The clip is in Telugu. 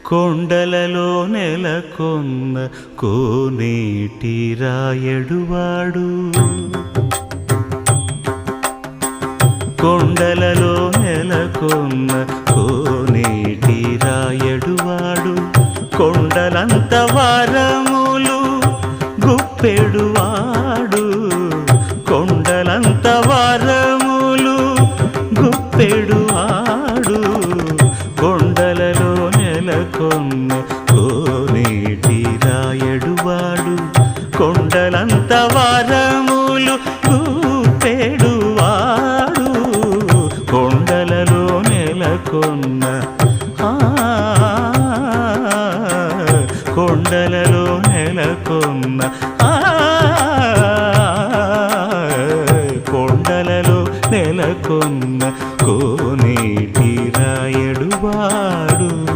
కొండలలో నెలకొన్న కోనేటి రాయడువాడు కొండలలో నెలకొన్న కోనేటి రాయడువాడు కొండలంత వారములు గుప్పెడువాడు కొండలంత వారములు గుప్పెడువాడు కొండలలో నెలకొన్న కోనేటి రాయడువాడు కొండలంత వారములు గుప్పెడువాడు కొండలలో నెలకొన్న కొండలలో నెలకొన్న కొండలలో నెలకొన్న